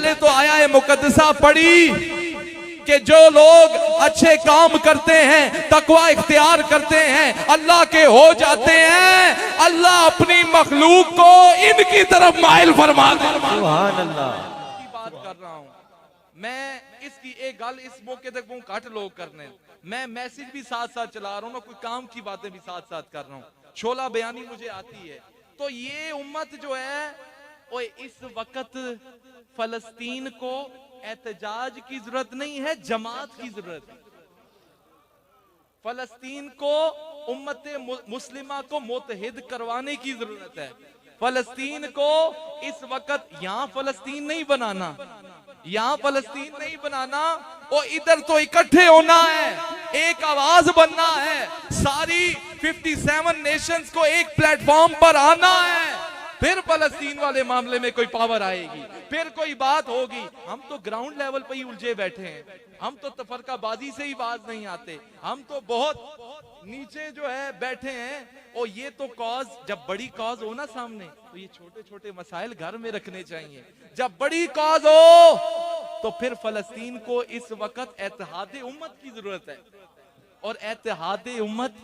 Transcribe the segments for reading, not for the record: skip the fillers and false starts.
पहले तो आया है मुकद्दसा पढ़ी कि जो लोग अच्छे काम करते हैं, तकवा इख्तियार करते हैं, अल्लाह के हो जाते हैं, अल्लाह अपनी मखलूक को इनकी तरफ माइल फरमा दे। सुभान अल्लाह की बात कर रहा हूं मैं। इसकी एक गल इस मौके तक वो घट लोग करने, मैं मैसेज भी साथ साथ चला रहा हूँ ना, कोई काम की बातें भी साथ साथ कर रहा हूँ, शोला बयानी मुझे आती है। तो ये उम्मत जो है वो इस वक्त फलस्तीन को एहतजाज की जरूरत नहीं है, जमात की जरूरत है। फलस्तीन को उम्मत मुस्लिमा को मुत्तहिद करवाने की जरूरत है। फलस्तीन को इस वक्त यहाँ फलस्तीन नहीं बनाना, यहाँ फलस्तीन नहीं बनाना, और इधर तो इकट्ठे होना है, एक आवाज बनना है, सारी 57 नेशंस को एक प्लेटफॉर्म पर आना है, फिर फलस्तीन वाले मामले में कोई पावर आएगी, फिर कोई बात होगी। हम तो ग्राउंड लेवल पे ही उलझे बैठे हैं, हम तो तफरकाबाजी से ही बात नहीं आते, हम तो बहुत नीचे जो है बैठे हैं। और ये तो कॉज, जब बड़ी कॉज हो ना सामने, तो ये छोटे छोटे मसाइल घर में रखने चाहिए। जब बड़ी कॉज हो तो फिर फलस्तीन को इस वक्त एतहाद उम्मत की जरूरत है। और एतहाद उम्मत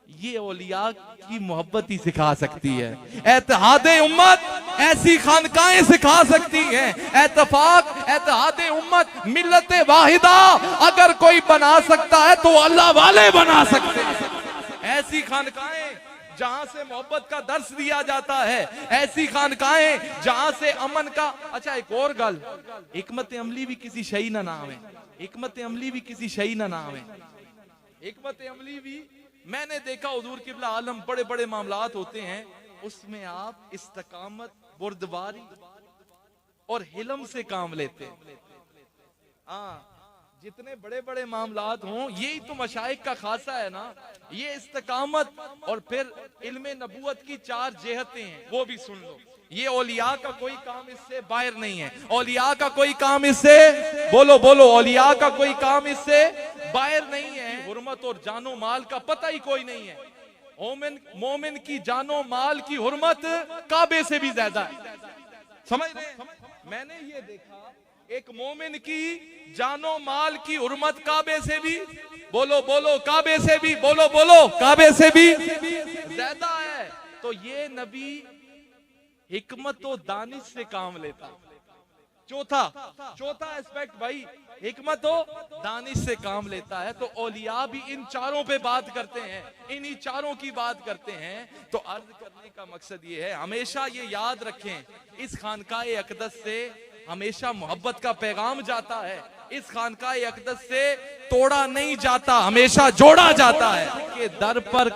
ये औलिया की मोहब्बत ही सिखा सकती है। एतहाद उम्मत ऐसी खानकाएं सिखा सकती हैं। एतहाद उम्मत मिल्लत वाहिदा अगर कोई बना सकता है तो अल्लाह वाले बना सकते हैं। ऐसी खानकाएं जहां से मोहब्बत का दर्स दिया जाता है, ऐसी खानकाएं जहां से अमन का। अच्छा एक और गल, हिकमत अमली भी किसी शई ना नाम है, हिकमत अमली भी किसी शई ना नाम है। हिकमत अमली भी मैंने देखा, हुजूर किबला आलम बड़े बड़े मामलात होते हैं, उसमें आप इस्तकामत, बुर्दबारी और हिलम से काम लेते हैं। हाँ, जितने बड़े बड़े मामलात हों, यही तो मशाइख का खासा है ना, ये इस्तकामत और फिर इल्मे नबूवत की 4 जेहतें हैं, वो भी सुन लो। ये औलिया का कोई काम इससे बाहर नहीं है, औलिया का कोई काम इससे, बोलो बोलो, औलिया का कोई काम इससे बाहर नहीं है। हुर्मत और जानो माल का पता ही कोई नहीं है। मोमिन की जानो माल की हुर्मत काबे से भी ज्यादा है, समझ रहे हैं? मैंने ये देखा, एक मोमिन की जानो माल की हुर्मत काबे से भी, बोलो बोलो, काबे से भी, बोलो बोलो, काबे से भी ज्यादा है। तो ये नबी हिकमत और दानिश से काम लेता। चौथा एस्पेक्ट भाई, हिकमत और दानिश से काम लेता है। तो औलिया भी इन चारों पे बात करते हैं, इन्हीं चारों की बात करते हैं। तो अर्ज करने का मकसद ये है, हमेशा ये याद रखें, इस खानकाए अक़दस से हमेशा मोहब्बत का पैगाम जाता है। इस खानकाए अक़दस से तोड़ा नहीं जाता, हमेशा जोड़ा जाता है। के दर पर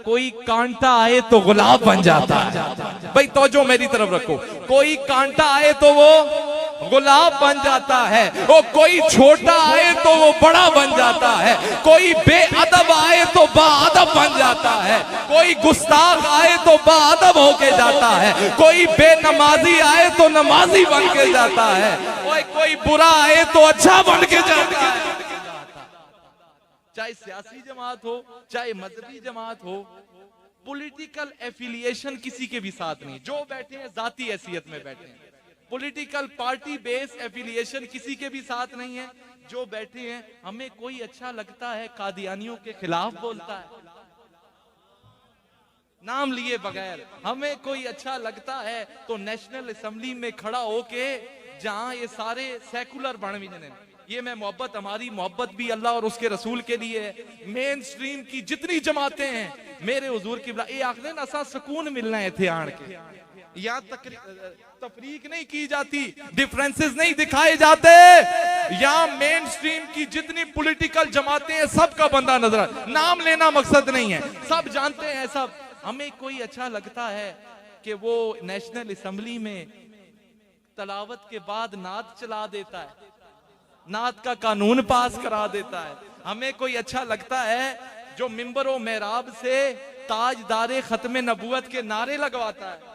कोई कांटा आए तो गुलाब बन जाता है। भाई तवज्जो मेरी तरफ रखो, कोई कांटा आए तो वो गुलाब बन जाता है, वो कोई छोटा आए तो वो बड़ा बन जाता है, कोई बेअदब आए तो बाअदब बन जाता है, कोई गुस्ताख आए तो बाअदब होके जाता है, कोई बेनमाजी आए तो नमाजी बन के जाता है, कोई बुरा आए तो अच्छा बन के जाता है। चाहे सियासी जमात हो, चाहे मजहबी जमात हो, पॉलिटिकल एफिलिएशन किसी के भी साथ नहीं। जो बैठे हैं जाती हैसियत में बैठे हैं, पॉलिटिकल पार्टी बेस एफिलिएशन किसी के भी साथ नहीं है। जो बैठे हैं, हमें कोई अच्छा लगता है कादियानियों के खिलाफ बोलता है, नाम लिए बगैर। हमें कोई अच्छा लगता है तो नेशनल असेंबली में खड़ा होके, जहां ये सारे सेकुलर बनवी, ये मैं मोहब्बत, हमारी मोहब्बत भी अल्लाह और उसके रसूल के लिए है। मेन स्ट्रीम की जितनी जमातें हैं, मेरे हुजूर किबला ये आखने ना सा सुकून मिलना है थे आन के, यहाँ तफरीक नहीं की जाती, डिफरेंसेस नहीं दिखाए जाते। यहाँ मेन स्ट्रीम की जितनी पॉलिटिकल जमातें हैं, सबका बंदा नजर, नाम लेना मकसद नहीं है, सब जानते हैं सब। हमें कोई अच्छा लगता है कि वो नेशनल असेंबली में तलावत के बाद नात चला देता है, नात का कानून पास करा देता है। हमें कोई अच्छा लगता है जो मिंबर और मेहराब से ताजदारे खत्म नबूवत के नारे लगवाता है।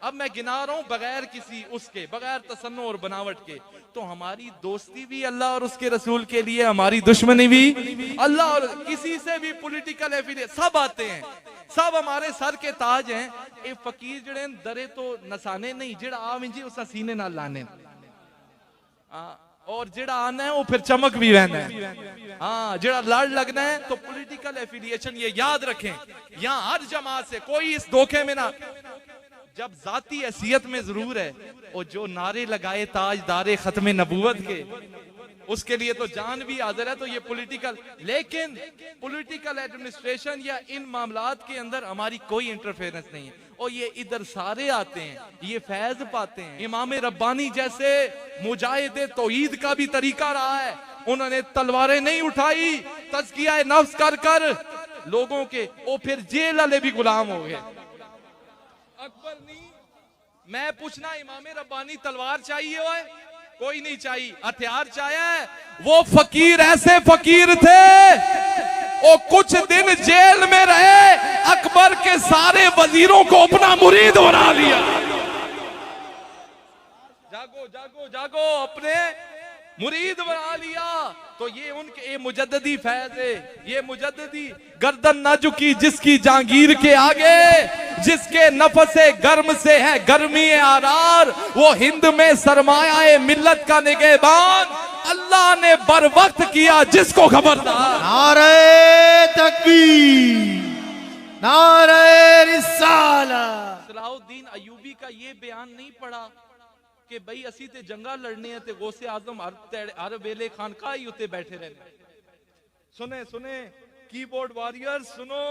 अब मैं गिना रहा हूं बगैर किसी उसके, बगैर तसन्नो और बनावट के। तो हमारी दोस्ती भी अल्लाह और उसके रसूल के लिए, हमारी दुश्मनी भी अल्लाह और किसी से भी पॉलिटिकल एफिलिएट सब आते हैं, सब हमारे सर के ताज हैं। ए फकीर जड़े दरे तो नसाने नहीं, जेड़ा आ विंजी उस सीने नाल लाने। और जेड़ा आना है वो फिर चमक भी रहना है। हाँ, जेड़ा लड़ लगना है तो पॉलिटिकल एफिलिएशन, ये याद रखें, यहाँ हर जमात से कोई इस धोखे में ना, जब जाती हैसियत में जरूर है, और जो नारे लगाए ताजदारे खत्म नबूवत के, उसके लिए तो जान भी हाजिर है। तो ये पॉलिटिकल, लेकिन पॉलिटिकल एडमिनिस्ट्रेशन या इन मामलात के अंदर हमारी कोई इंटरफेरेंस नहीं है। और ये इधर सारे आते हैं, ये फैज पाते हैं। इमाम रब्बानी जैसे मुजाहिद तौहीद का भी तरीका रहा है, उन्होंने तलवारें नहीं उठाई, तज़किया नफ्स कर कर लोगों के, वो फिर जेल वाले भी गुलाम हो गए। अकबर नहीं, मैं पूछना, इमाम रब्बानी तलवार चाहिए हो है? कोई नहीं चाहिए, हथियार चाहिए। वो फकीर ऐसे फकीर थे, वो कुछ दिन जेल में रहे, अकबर के सारे वजीरों को अपना मुरीद बना लिया। जागो जागो जागो, अपने मुरीद बना लिया। तो ये उनके ये मुजद्ददी फैज है, ये मुजद्ददी गर्दन ना झुकी जिसकी जागीर के आगे, जिसके नफसे गर्म से है गर्मी आरार, वो हिंद में सरमाया मिल्लत का निगहबान, अल्लाह ने बर वक्त किया जिसको खबरदार। नारे तकबीर, नारे रिसालत। सलाहुद्दीन अयूबी का ये बयान नहीं पड़ा कि भाई असी ते जंगा लड़ने हैं, ते गौसे आजम हर वेले खानका ही उत्ते बैठे रहने। सुने सुने कीबोर्ड वॉरियर्स, सुनो,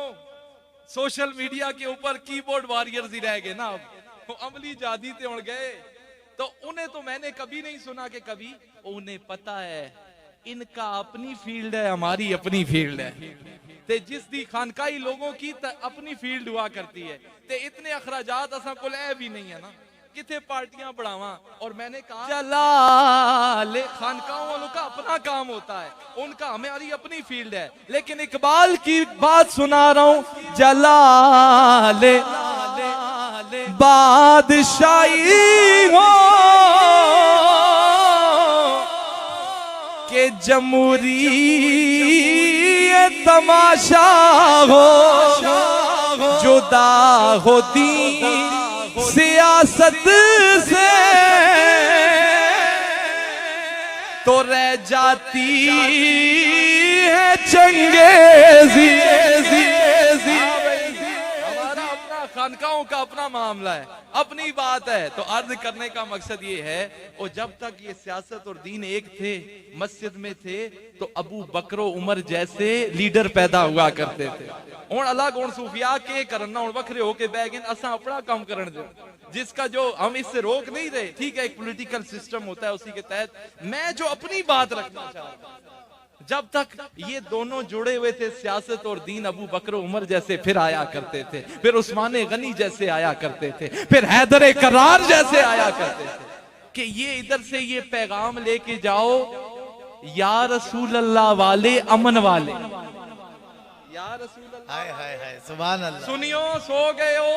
सोशल मीडिया के ऊपर कीबोर्ड वॉरियर्स ही रह गए ना, वो अमली जादी ते उड़ गए। तो उन्हें तो मैंने कभी नहीं सुना कि कभी, उन्हें पता है इनका अपनी फील्ड है, हमारी अपनी फील्ड है। ते जिस दी खानकाई लोगों की अपनी फील्ड हुआ करती है, ते इतने अखराजात असा को भी नहीं है ना, कितने पार्टियां बढ़ावा। और मैंने कहा जलाले खानकाओं वालों का अपना काम होता है, उनका हमारी अपनी फील्ड है। लेकिन इकबाल की बात सुना रहा हूं, जलाले बादशाही हो के जमूरी तमाशा हो, जुदा होती सियासत से तो रह जाती है चंगेजी। हमारा अपना खानकाओं का अपना मामला है, अपनी बात है। तो अर्ज करने का मकसद ये है, और जब तक ये सियासत और दीन एक थे, मस्जिद में थे, तो अबू बकर उमर जैसे लीडर पैदा हुआ करते थे। और अलग और सूफिया के करना और बखरे होके बैगन असा अपना काम करने दो, जिसका जो हम इससे रोक नहीं रहे। ठीक है, एक पॉलिटिकल सिस्टम होता है, उसी के तहत मैं जो अपनी बात रखना चाहता हूं, जब तक ये दोनों जुड़े हुए थे, सियासत और दीन, अबू बकर उमर जैसे फिर आया करते थे, फिर उस्मान गनी जैसे आया करते थे, फिर हैदर करार जैसे आया करते थे कि ये इधर से ये पैगाम लेके जाओ, या रसूल अल्लाह वाले, अमन वाले, या रसूल अल्लाह, हाय हाय हाय, सुभान अल्लाह। सुनियो, सो गए हो,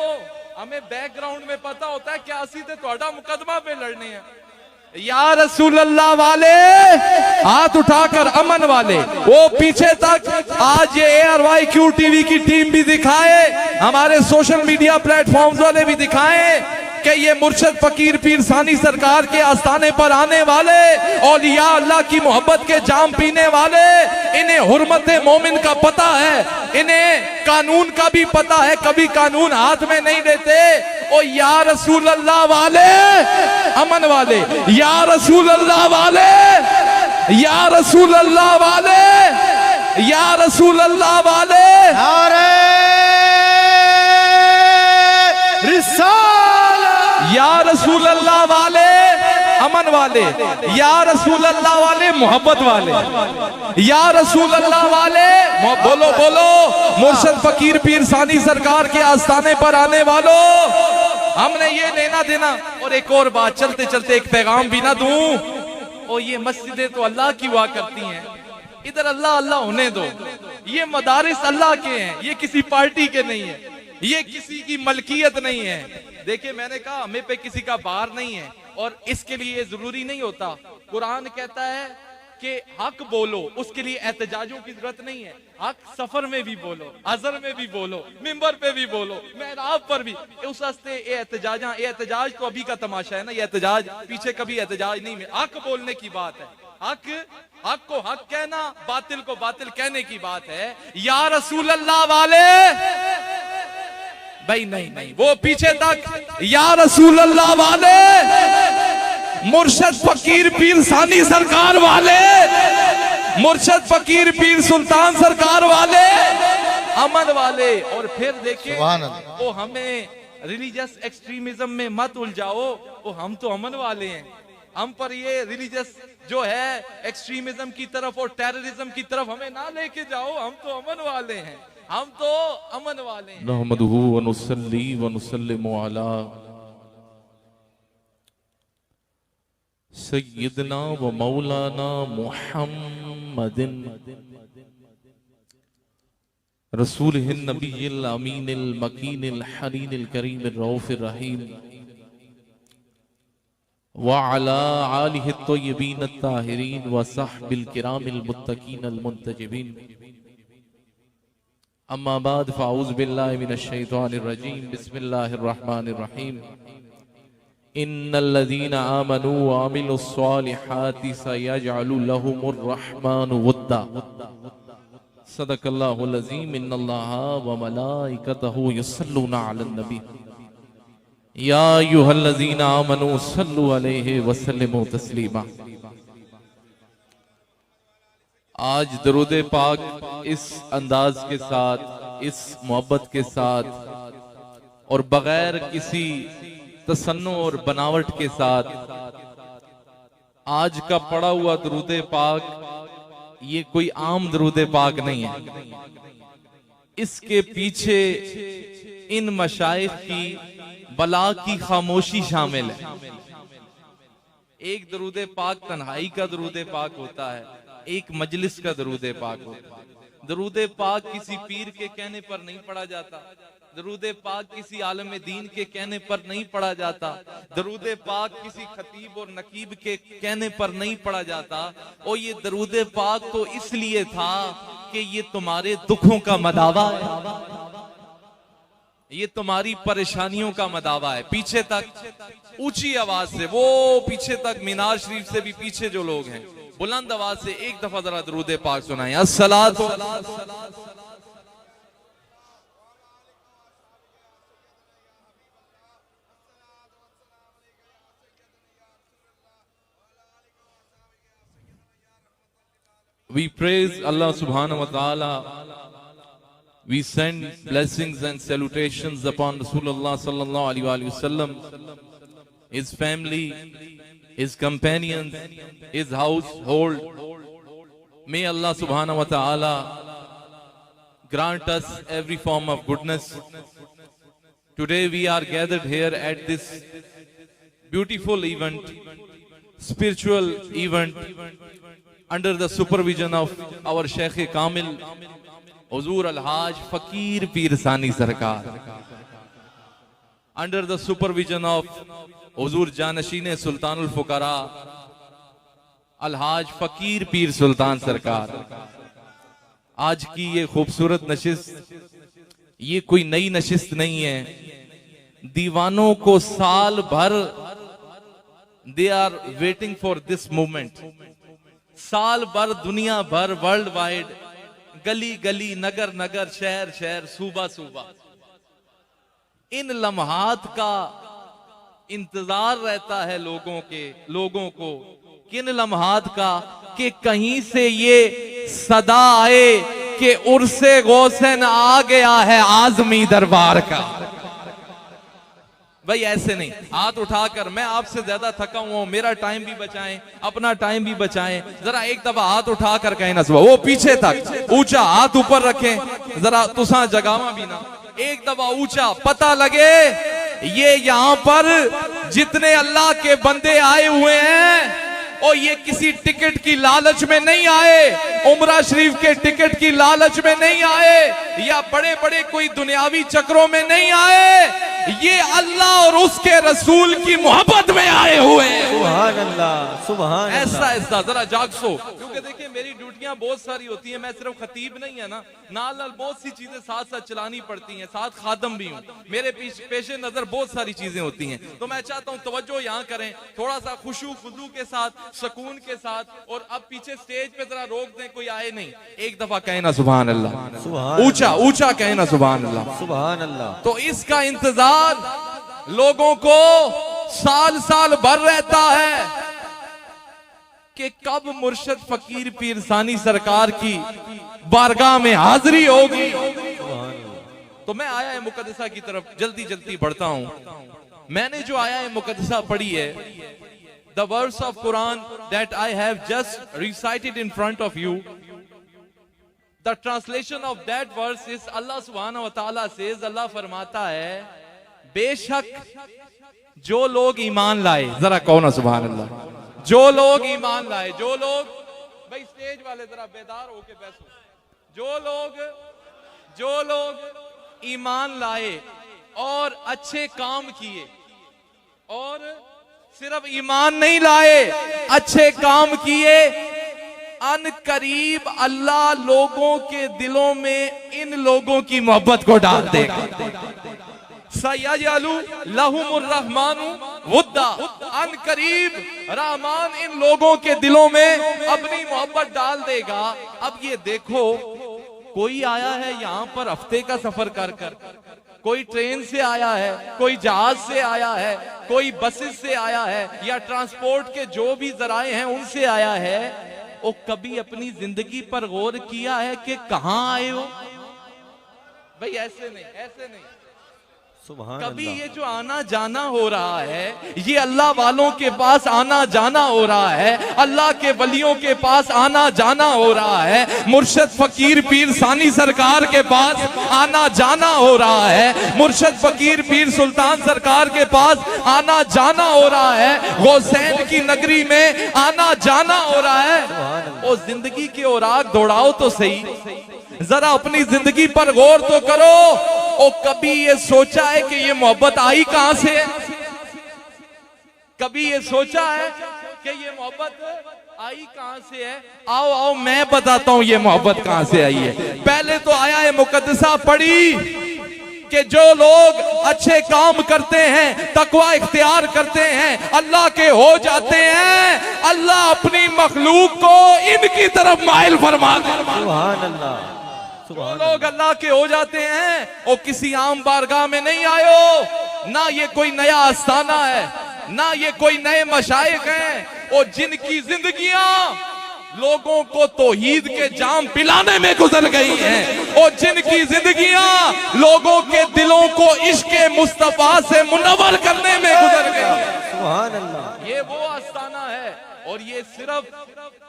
हमें बैकग्राउंड में पता होता है क्या असी ते तोड़ा मुकदमा पे लड़ने हैं। या रसूल अल्लाह वाले हाथ उठाकर, अमन वाले, वो पीछे तक। आज ये ARYQ TV की टीम भी दिखाए, हमारे सोशल मीडिया प्लेटफॉर्म्स वाले भी दिखाएं कि ये मुर्शद फकीर पीर सानी सरकार के आस्थाने पर आने वाले, औलिया अल्लाह की मोहब्बत के जाम पीने वाले, इन्हें हुर्मत मोमिन का पता है, इन्हें कानून का भी पता है, कभी कानून हाथ में नहीं लेते। ओ या रसूल अल्लाह वाले, अमन वाले, या रसूल अल्लाह वाले, या रसूल अल्लाह वाले, या रसूल अल्लाह वाले, नारे रिसालत। या रसूल अल्लाह वाले, अमन वाले, या रसूल अल्लाह वाले, मोहब्बत वाले, या रसूल अल्लाह वाले, बोलो बोलो, मुर्शद फकीर पीर सानी सरकार के आस्थाने पर आने वालों, हमने ये लेना देना। और एक और बात, चलते चलते एक पैगाम भी ना दूं, और ये मस्जिदें तो अल्लाह की हुआ करती हैं, इधर अल्लाह अल्लाह होने दो। ये मदारिस अल्लाह के हैं, ये किसी पार्टी के नहीं है, ये किसी की मलकियत नहीं है। देखिए, मैंने कहा हमें पे किसी का बार नहीं है, और इसके लिए जरूरी नहीं होता। कुरान कहता है कि हक बोलो, उसके लिए एहतजाजों की जरूरत नहीं है। हक सफर में भी बोलो, अजर में भी बोलो, मिंबर पे भी बोलो, मेहराब पर भी। उस हस्ते एहतजाज तो अभी का तमाशा है ना, ये एहतजाज पीछे कभी एहतजाज नहीं में। हक बोलने की बात है, हक को हक कहना, बातिल को बातिल कहने की बात है। या रसूल अल्लाह वाले भाई नहीं, वो पीछे तक या रसूल अल्लाह वाले, मुर्शद फकीर पीर सानी सरकार वाले, मुर्शद फकीर पीर सुल्तान सरकार वाले, अमन वाले। और फिर देखिए वो हमें रिलीजियस एक्सट्रीमिज्म में मत उलझाओ, वो हम तो अमन वाले हैं। हम पर ये रिलीजियस जो है एक्सट्रीमिज्म की तरफ और टेररिज्म की तरफ हमें ना लेके जाओ, हम तो अमन वाले हैं, हम तो अमन वाले हैं। नहमदुहु व नुसल्ली व नुसल्लिमु अला सय्यदना व मौलाना मुहम्मदिन रसूलिहिन नबिय्यिल अमीनिल मकीनिल हनीनिल करीमिर रऊफिर रहीम व अला आलिहि त्तय्यबीन अत्ताहिरीन व सहबिल किरामिल मुत्तकीन अल मुंतजिबीन। अम्मा बाद फ़ाऊज़ु बिल्लाहि मिनश शैतानिर रजीम। बिस्मिल्लाहिर रहमानिर रहीम। इन्नल्लज़ीना आमनू व अमिलुस स्वालिहाति सयजअलु लहुमुर रहमानु वद्दा। सदक़ल्लाहुल अज़ीम। इन्नल्लाहा व मलाइकतहु युसल्लूना अलन नबी या अय्युहल्लज़ीना आमनू सल्लु अलैहि व सल्लिमू तस्लीमा। आज दरूद पाक इस अंदाज के साथ, इस मोहब्बत के साथ और बगैर किसी तसन्नो और बनावट के साथ आज का पढ़ा हुआ दरूद पाक ये कोई आम दरूद पाक नहीं है। इसके पीछे इन मशाइख की बला की खामोशी शामिल है। एक दरूद पाक तन्हाई का दरूद पाक होता है, एक मजलिस का दरूद पाक होता है। दरूद पाक किसी पीर के कहने पर नहीं पढ़ा जाता, दरूद पाक किसी आलम दीन के कहने पर नहीं पढ़ा जाता, दरूद पाक किसी खतीब और नकीब के कहने पर नहीं पढ़ा जाता। और ये दरूद पाक तो इसलिए था कि ये तुम्हारे दुखों का मदावा है, ये तुम्हारी परेशानियों का मदावा है। पीछे तक ऊंची आवाज से, वो पीछे तक मीनार शरीफ से भी पीछे जो लोग हैं, बुलंद आवाज से एक दफा जरा दरूद पाक सुनाएं। अस्सलातु We praise Allah subhanahu wa ta'ala. We send blessings and salutations upon Rasulullah sallallahu alaihi wasallam, his family, his companions, his household. May Allah subhanahu wa ta'ala grant us every form of goodness. Today we are gathered here at this beautiful event, spiritual event, under the supervision of our Sheikh Kamil, Huzur Al-Haj Fakir Pir Sani Sarkar, under the supervision of Huzur Janashine Sultanul Fuqara, Al-Haj Fakir Pir Sultan Sarkar. आज की ये खूबसूरत नशिस्त ये कोई नई नशिस्त नहीं है। दीवानों को साल भर they are waiting for this movement. साल भर दुनिया भर वर्ल्ड वाइड, गली गली, नगर नगर, शहर शहर, सूबा सूबा इन लम्हात का इंतजार रहता है लोगों को। किन लम्हात का कि कहीं से ये सदा आए कि उर्से गौसेन आ गया है आजमी दरबार का। भाई ऐसे नहीं, हाथ उठाकर, मैं आपसे ज्यादा थका हुआ हूं, मेरा टाइम भी बचाएं, अपना टाइम भी बचाएं। जरा एक दफा हाथ उठाकर कहें ना सुबह, वो पीछे तक ऊंचा हाथ ऊपर रखें, जरा तुसा जगावा भी ना, एक दफा ऊंचा, पता लगे ये यहां पर जितने अल्लाह के बंदे आए हुए हैं और ये किसी टिकट की लालच में नहीं आए, उमरा शरीफ के टिकट की लालच में नहीं आए, या बड़े बड़े कोई दुनियावी चक्रों में नहीं आए, ये अल्लाह और उसके रसूल की मोहब्बत में आए हुए हैं। सुभान अल्लाह, सुभान ऐसा ऐसा जरा जाग सो, क्योंकि देखिए मेरी ड्यूटियां बहुत सारी होती हैं, मैं सिर्फ खतीब नहीं है ना, नाल नाल बहुत सी चीजें साथ साथ चलानी पड़ती हैं, साथ खादम भी हूँ, मेरे पेशे नजर बहुत सारी चीजें होती हैं। तो मैं चाहता हूँ तवज्जो यहाँ करें, थोड़ा सा खुशू खुजू के साथ, सुकून के साथ, और अब पीछे स्टेज पे जरा रोक दें, कोई आए नहीं, एक दफा कहना सुभान अल्लाह, सुभान ऊंचा ऊंचा कहना सुभान अल्लाह। सुभान अल्लाह। तो इसका इंतजार लोगों को साल साल भर रहता है कि कब मुर्शद फकीर पीर सानी सरकार की बारगाह में हाजिरी होगी। तो मैं आया है मुकद्दसा की तरफ जल्दी जल्दी बढ़ता हूं। मैंने जो आया है मुकद्दसा पढ़ी है, the words of Quran that I have just recited in front of you, the translation of that verse is Allah सुब्हानहू व तआला सेज, अल्लाह फरमाता है बेशक जो लोग ईमान लाए, जरा कहो ना सुभान अल्लाह, जो लोग ईमान लाए, जो लोग, भाई स्टेज वाले जरा बेदार होके बैठो, जो लोग ईमान लाए और अच्छे काम किए, और सिर्फ ईमान नहीं लाए, अच्छे काम किए, अन करीब अल्लाह लोगों के दिलों में इन लोगों की मोहब्बत को डाल देगा। सयजअलु लहुमुर रहमानु वुद्दा, अन करीब रहमान इन लोगों के दिलों में अपनी मोहब्बत डाल देगा। अब ये देखो, कोई आया है यहाँ पर हफ्ते का सफर कर कर, कोई ट्रेन से आया है, कोई जहाज से आया है, कोई बसेस से आया है, या ट्रांसपोर्ट के जो भी जराए हैं उनसे आया है, वो कभी अपनी जिंदगी पर गौर किया है कि कहां आए हो? भाई ऐसे नहीं, ऐसे नहीं। कभी ये जो आना जाना हो रहा है, ये अल्लाह वालों के पास आना जाना हो रहा है, अल्लाह के वलियों के पास आना जाना हो रहा है, मुर्शद फकीर पीर सानी सरकार के पास आना जाना हो रहा है, मुर्शद फकीर पीर सुल्तान सरकार के पास आना जाना हो रहा है, गौसैन की नगरी में आना जाना हो रहा है। और जिंदगी की औराक दौड़ाओ तो सही, जरा अपनी जिंदगी पर गौर तो करो। और कभी ये सोचा है कि ये मोहब्बत आई कहां से है? कभी ये सोचा है कि ये मोहब्बत आई कहां से है? आओ आओ मैं बताता हूं ये मोहब्बत कहां से आई है। पहले तो आया है मुकद्दसा पढ़ी कि जो लोग अच्छे काम करते हैं, तकवा इख्तियार करते हैं, अल्लाह के हो जाते हैं, अल्लाह अपनी मखलूक को इनकी तरफ माइल फरमा दे। सुभान अल्लाह। जो लोग अल्लाह के हो जाते हैं वो किसी आम बारगाह में नहीं आयो, ना ये कोई नया आस्थाना है, ना ये कोई नए मशाइख हैं, और जिनकी जिंदगियां लोगों को तौहीद के जाम पिलाने में गुजर गई हैं, और जिनकी जिंदगियां लोगों के दिलों को इश्क़े मुस्तफा से मुनव्वर करने में गुजर गई हैं। सुभान अल्लाह। ये वो आस्थाना है, और ये सिर्फ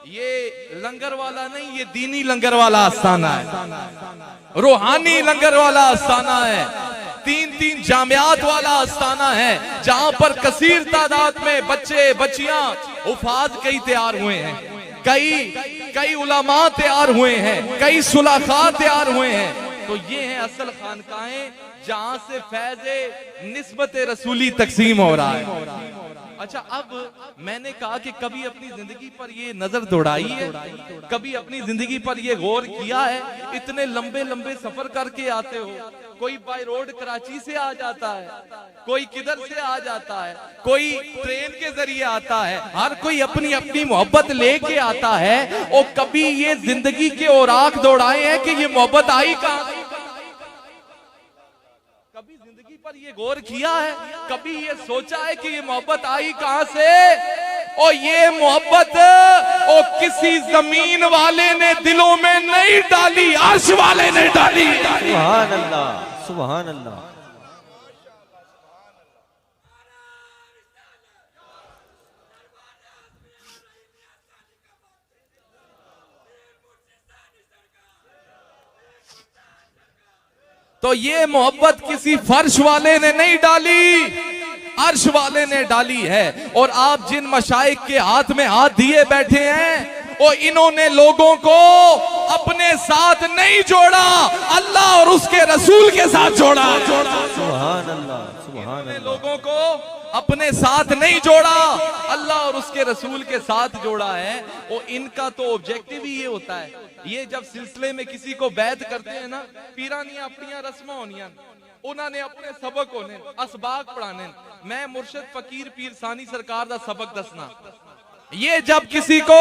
ये लंगर वाला नहीं, ये दीनी लंगर वाला आस्थाना है, रूहानी लंगर वाला आस्थाना है, 3-3 जामियात वाला आस्थाना है, जहां पर कसीर तादाद में बच्चे बच्चियां उफाज कई तैयार हुए हैं, कई उलमा तैयार हुए हैं, कई सुलाखा तैयार हुए हैं। तो ये हैं असल खानकाहें जहां से फैज़े निस्बत रसूली तकसीम हो रहा है। अच्छा, अब मैंने कहा कि कभी अपनी जिंदगी पर ये नजर दौड़ाई है, कभी अपनी जिंदगी पर ये गौर किया है? इतने लंबे लंबे सफर करके आते हो, कोई बाय रोड कराची से आ जाता है, कोई किधर से आ जाता है, कोई ट्रेन के जरिए आता है, हर कोई अपनी अपनी मोहब्बत लेके आता है। और कभी ये जिंदगी के औराक दौड़ाए हैं कि ये मोहब्बत आई कहां? कभी जिंदगी पर ये गौर किया है? कभी ये सोचा है कि ये मोहब्बत आई कहां से? और ये मोहब्बत और किसी जमीन वाले ने दिलों में नहीं डाली, अर्श वाले ने डाली। सुभान अल्लाह, सुभान अल्लाह। तो ये मोहब्बत किसी फर्श वाले ने नहीं डाली, अर्श वाले ने डाली है। और आप जिन मशाइख के हाथ में हाथ दिए बैठे हैं, और इन्होंने लोगों को अपने साथ नहीं जोड़ा, अल्लाह और उसके रसूल के साथ जोड़ा। सुभान अल्लाह, सुभान इन्होंने अल्लाह। लोगों को अपने साथ नहीं जोड़ा, अल्लाह और उसके रसूल के साथ जोड़ा है। और इनका तो ऑब्जेक्टिव ही ये होता है, ये जब सिलसिले में किसी को बैत करते हैं ना, पीरानियां अपनियां रस्मां होनियां, उन्होंने अपने सबक होने, असबाक पढ़ाने, मैं मुर्शिद फकीर पीर सानी सरकार दा सबक दसना। ये जब किसी को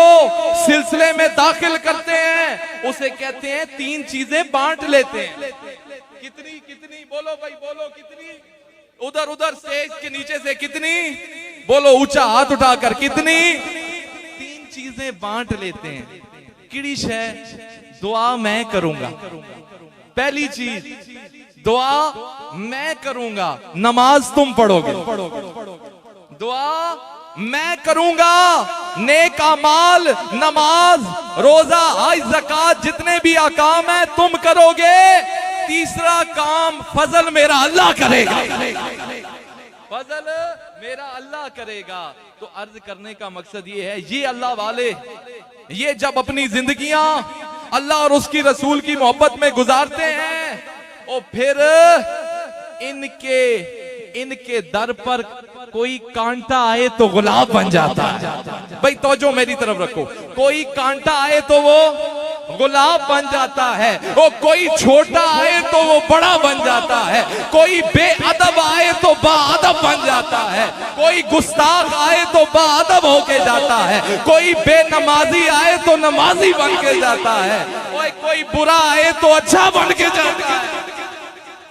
सिलसिले में दाखिल करते हैं, उसे कहते हैं तीन चीजें बांट लेते हैं। कितनी कितनी बोलो भाई, बोलो कितनी, उधर उधर स्टेज के नीचे से कितनी, बोलो ऊंचा हाथ उठाकर कितनी। तीन चीजें बांट लेते हैं। किड़िश है, दुआ मैं करूंगा, पहली चीज दुआ मैं करूंगा, नमाज तुम पढ़ोगे। दुआ मैं करूंगा, नेक अमाल, नमाज, रोजा, हज, ज़कात, जितने भी अकाम है तुम करोगे। तीसरा काम फजल मेरा अल्लाह करेगा, फजल मेरा अल्लाह करेगा। तो अर्ज करने का मकसद ये है, ये अल्लाह वाले ये जब अपनी जिंदगियां अल्लाह और उसकी रसूल की मोहब्बत में गुजारते हैं, और फिर इनके दर पर कोई कांटा आए तो गुलाब बन जाता है। भाई तवज्जो मेरी तरफ रखो, कोई कांटा आए तो वो गुलाब बन जाता है, और कोई छोटा आए तो वो बड़ा बन जाता है, कोई बेअदब आए तो बाअदब बन जाता है, कोई गुस्ताख आए तो बाअदब होके जाता है, कोई बेनमाजी आए तो नमाजी बन के जाता है, और कोई बुरा आए तो अच्छा बन के जाता है।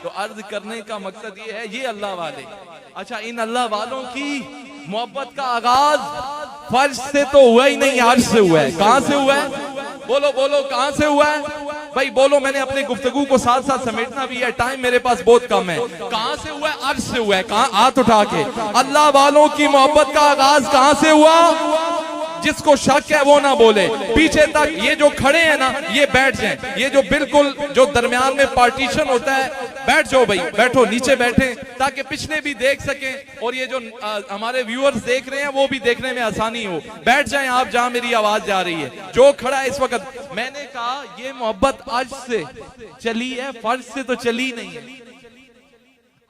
तो अर्ज करने का मकसद ये है, ये अल्लाह वाले। अच्छा, इन अल्लाह वालों की मोहब्बत का आगाज फर्श से तो हुआ ही नहीं, अर्श से हुआ है। कहां से हुआ है? बोलो बोलो, कहां से हुआ है भाई? बोलो, मैंने अपनी गुफ्तगू को साथ साथ समेटना भी है, टाइम मेरे पास बहुत कम है। कहां से हुआ है? अर्श से हुआ है। कहां? हाथ उठा के। अल्लाह वालों की मोहब्बत का आगाज कहां से हुआ? जिसको शक है वो ना बोले, पीछे तक ये जो खड़े हैं ना, ये बैठ जाएं। ये जो बिल्कुल जो दरमियान में पार्टीशन होता है, बैठ जाओ भाई, बैठो, नीचे बैठे, ताकि पिछले भी देख सकें, और ये जो हमारे व्यूअर्स देख रहे हैं वो भी देखने में आसानी हो। बैठ जाएं आप जहां मेरी आवाज जा रही है। जो खड़ा है इस वक्त, मैंने कहा ये मोहब्बत आज से चली है, फर्ज से तो चली नहीं है।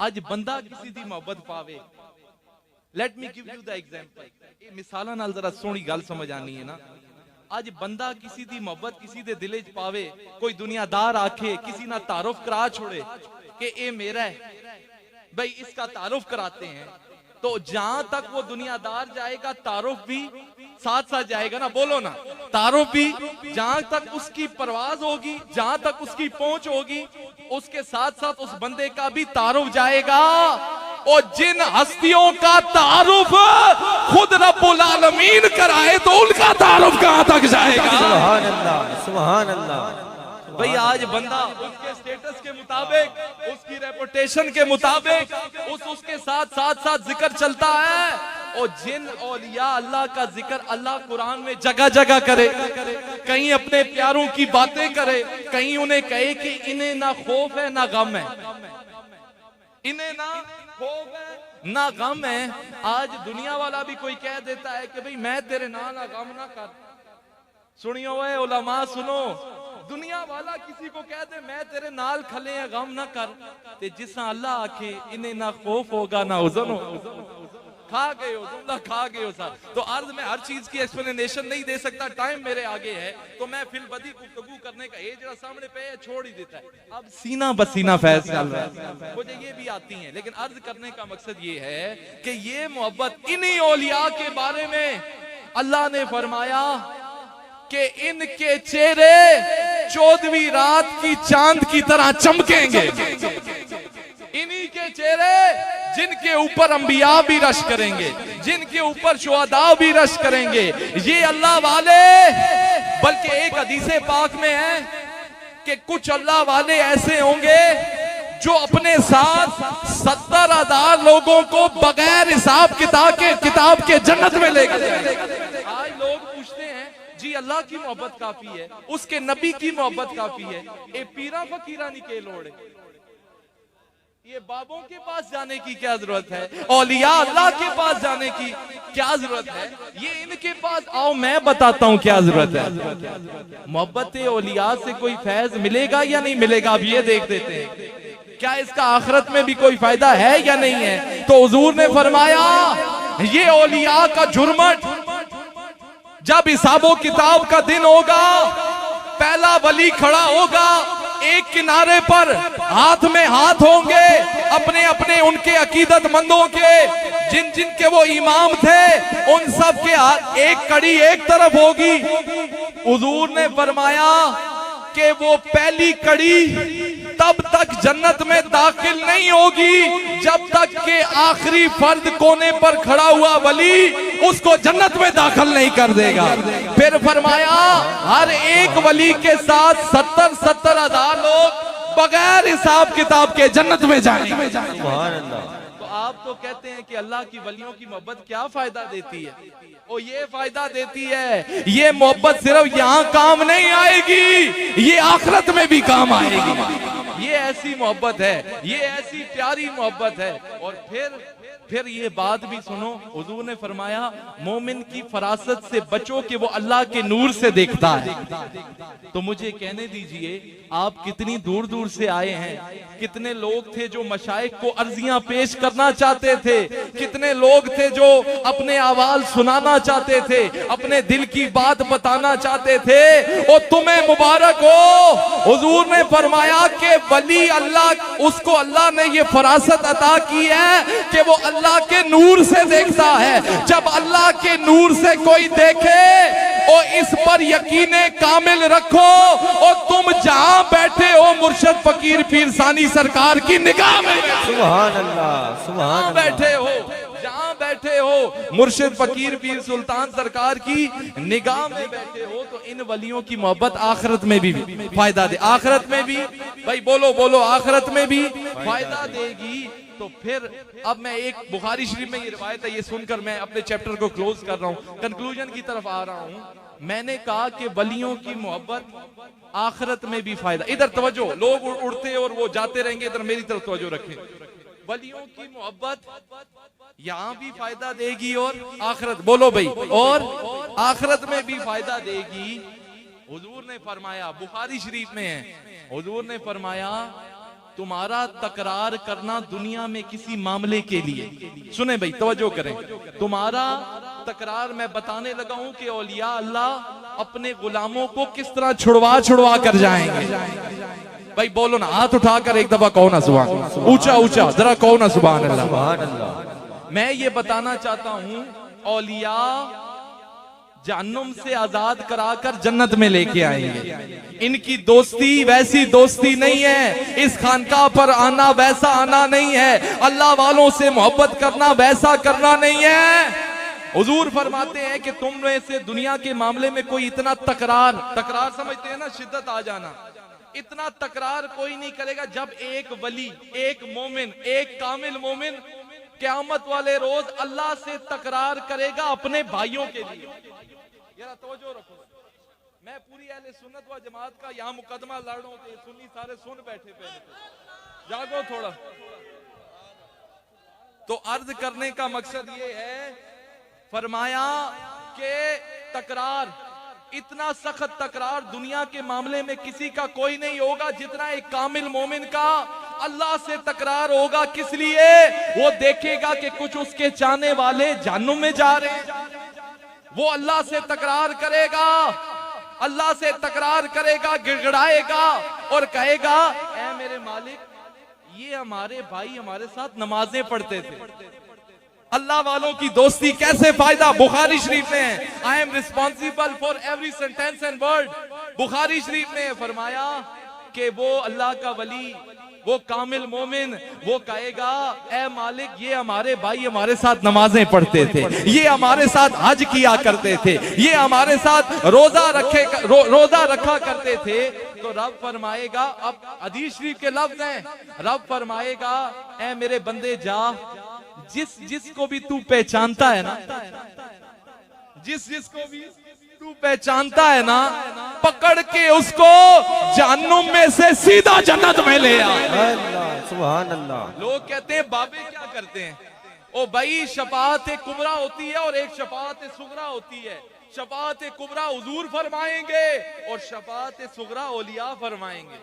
आज बंदा किसी की मोहब्बत पावे, let me give you the example. ये मिसाला नाल जरा सोहनी गल समझ आनी है ना। आज बंदा किसी दी मोहब्बत किसी दे दिले च पावे, कोई दुनियादार आखे, किसी ना तारुफ करा छोड़े कि ये मेरा है, भाई इसका तारुफ कराते हैं, तो जहां तक वो दुनियादार जाएगा तारुफ भी साथ साथ जाएगा ना। बोलो ना, तारुफ भी जहां तक उसकी परवाज होगी, जहां तक उसकी पहुंच होगी, उसके साथ साथ उस बंदे का भी तारुफ जाएगा। और जिन हस्तियों का तारुफ खुद रब्बुल आलमीन कराए, तो उनका तारुफ कहां तक जाएगा? सुभान अल्लाह, सुभान अल्लाह। भाई आज बंदा उसके स्टेटस के मुताबिक, उसकी रेपुटेशन के मुताबिक उसके साथ साथ जिक्र चलता है। और जिन औलिया अल्लाह का जिक्र अल्लाह कुरान में जगह जगह करे, कहीं अपने प्यारों की बातें करे, कहीं उन्हें कहे कि इन्हें ना खौफ है ना गम है, इन्हें ना खौफ है ना गम है। आज दुनिया वाला भी कोई कह देता है कि भाई मैं तेरे ना गम ना कर। सुनियो ओए उलमा, सुनो, दुनिया वाला किसी को कह दे मैं तेरे नाल खले या गम ना कर, ते जिसा अल्लाह आखे इन्हें ना खौफ होगा ना हुज़न हो। खा गए हो जुमला, खा गए हो सर। तो अर्ज में हर चीज की एक्सप्लेनेशन नहीं दे सकता, टाइम मेरे आगे है, तो मैं फिल बदी गुफ्तगू करने का ये जरा सामने पे है छोड़ ही देता है। अब सीना बसीना फैज चल रहा है, मुझे ये भी आती है, लेकिन अर्ज करने का मकसद ये है कि ये मोहब्बत इन्हीं औलिया के बारे में अल्लाह ने फरमाया कि इनके चेहरे 14वीं रात की चांद की तरह चमकेंगे। इन्हीं के चेहरे जिनके ऊपर अंबिया भी रश करेंगे, जिनके ऊपर शुहदा भी रश करेंगे, ये अल्लाह वाले। बल्कि एक हदीसे पाक में है कि कुछ अल्लाह वाले ऐसे होंगे जो अपने साथ 70,000 लोगों को बगैर हिसाब किताब के जन्नत में ले गए। आज लोग पूछते हैं जी अल्लाह की मोहब्बत काफी है, उसके नबी की मोहब्बत काफी है, ए पीरा फकीरा नहीं के लोड़ है। ये बाबों के पास जाने की क्या जरूरत है, औलिया अल्लाह के पास जाने की क्या जरूरत है, ये इनके पास आओ मैं बताता हूँ क्या जरूरत है। मोहब्बत औलिया से कोई फैज मिलेगा या नहीं मिलेगा, अब ये देख देते हैं। क्या इसका आखिरत में भी कोई फायदा है या नहीं है? तो हुजूर ने फरमाया ये औलिया का जुर्मट जब हिसाबो किताब का दिन होगा, पहला वली खड़ा होगा एक किनारे पर, हाथ में हाथ होंगे अपने अपने उनके अकीदतमंदों के, जिन जिन के वो इमाम थे उन सब के हाथ, एक कड़ी एक तरफ होगी। हुजूर ने फरमाया कि वो पहली कड़ी तब तक जन्नत में दाखिल नहीं होगी जब तक के आखिरी फर्द कोने पर खड़ा हुआ वली उसको जन्नत में दाखिल नहीं कर देगा। फिर फरमाया हर एक वली के साथ 70-70 हजार लोग बगैर हिसाब किताब के जन्नत में जाएंगे। सुभान अल्लाह। तो आप तो कहते हैं कि अल्लाह की वलियों की मोहब्बत क्या फायदा देती है? ओ ये फायदा देती है, ये मोहब्बत सिर्फ यहाँ काम नहीं आएगी, ये आखिरत में भी काम आएगी। ये ऐसी मोहब्बत है, ये ऐसी प्यारी मोहब्बत है। और फिर ये बात भी सुनो, हुजूर ने फरमाया मोमिन की फरासत से बचो कि वो अल्लाह के नूर से देखता है। तो मुझे कहने दीजिए आप कितनी दूर दूर से आए हैं, कितने लोग थे जो मशाइख को अर्जियां पेश करना चाहते थे, कितने लोग थे जो अपने आवाज सुनाना चाहते थे, अपने दिल की बात बताना चाहते थे। और तुम्हें मुबारक हो, हुजूर ने फरमाया कि वली अल्लाह, उसको अल्लाह ने ये फरासत अता की है कि वो अल्लाह के नूर से देखता है। जब अल्लाह के नूर से कोई देखे और इस पर यकीने कामिल रखो, और तुम जहां बैठे हो मुर्शिद फकीर पीर सानी सरकार की निगाह में सुभान अल्लाह, सुभान अल्लाह। बैठे हो, जहां बैठे हो मुर्शिद फकीर पीर सुल्तान सरकार की निगाह में बैठे हो, तो इन वलियों की मोहब्बत आखिरत में भी फायदा दे, आखिरत में भी, भाई बोलो बोलो, आखिरत में भी फायदा देगी। तो फिर अब मैं एक बुखारी शरीफ में ये रिवायत है, ये सुनकर मैं अपने चैप्टर को क्लोज कर रहा हूँ, कंक्लूजन की तरफ आ रहा हूँ। मैंने कहा कि वलियों की मोहब्बत आखिरत में भी फायदा, इधर तवज्जो, लोग उड़ते और वो जाते रहेंगे, इधर मेरी तरफ तवज्जो रखें। वलियों की मोहब्बत यहाँ भी फायदा देगी और आखिरत, बोलो भाई, और आखिरत में भी फायदा देगी। हुजूर ने फरमाया, बुखारी शरीफ में है, हुजूर ने फरमाया तुम्हारा तकरार करना दुनिया में किसी मामले के लिए, सुने भाई तवज्जो करें, तुम्हारा तकरार मैं बताने लगा हूं कि औलिया अल्लाह अपने गुलामों को किस तरह छुड़वा कर जाएंगे। भाई बोलो ना, हाथ उठाकर एक दफा कहो ना सुभान, ऊंचा ऊंचा जरा कहो ना सुभान अल्लाह, सुभान अल्लाह। मैं ये बताना चाहता हूं औलिया जहन्नुम से आजाद कराकर जन्नत में लेके आएंगे। इनकी दोस्ती वैसी दोस्ती नहीं है, इस खानकाह पर आना वैसा आना नहीं है, अल्लाह वालों से मोहब्बत करना वैसा करना नहीं है। हुजूर फरमाते हैं कि तुम में से दुनिया के मामले में कोई इतना तकरार समझते हैं ना, शिद्दत आ जाना, इतना तकरार कोई नहीं करेगा जब एक वली, एक मोमिन, एक कामिल मोमिन क़यामत वाले रोज अल्लाह से तकरार करेगा अपने भाइयों के लिए। यार तवज्जो रखो, मैं पूरी अहले सुन्नत व जमात का यहाँ मुकदमा लड़ रहा हूँ, सुन्नी सारे सुन बैठे, पहले जागो थोड़ा। तो अर्ज करने का मकसद ये है, फरमाया कि तकरार, इतना सख्त तकरार दुनिया के मामले में किसी का कोई नहीं होगा जितना एक कामिल मोमिन का अल्लाह से तकरार होगा। किस लिए? वो देखेगा कि कुछ उसके चाहने वाले जहन्नुम में जा रहे हैं, वो अल्लाह से तकरार करेगा, अल्लाह से तकरार करेगा, गिड़गिड़ाएगा और कहेगा, ऐ मेरे मालिक, ये हमारे भाई हमारे साथ नमाजें पढ़ते थे, अल्लाह वालों की दोस्ती कैसे फायदा। बुखारी शरीफ में है, I am responsible for every sentence and word. बुखारी शरीफ में फरमाया कि वो अल्लाह का वली, वो कामिल मोमिन, वो कहेगा, ए मालिक, ये हमारे भाई हमारे साथ नमाजें पढ़ते थे, ये हमारे साथ हज किया करते थे, ये हमारे साथ रोजा रखा करते थे। तो रब फरमाएगा, अब हदीस शरीफ के लफ्ज हैं, रब फरमाएगा, ए मेरे बंदे जा, जिसको भी तू पहचानता है ना, जिसको भी तू पहचानता है ना, पकड़ के उसको जहन्नुम में से सीधा जन्नत में ले आ। सुभान अल्लाह। लोग कहते हैं बाबे क्या करते हैं? ओ भाई, शफाअत कुबरा होती है और एक शफाअत सुगरा होती है। शफाअत कुबरा हुजूर फरमाएंगे और शफाअत सुगरा औलिया फरमाएंगे।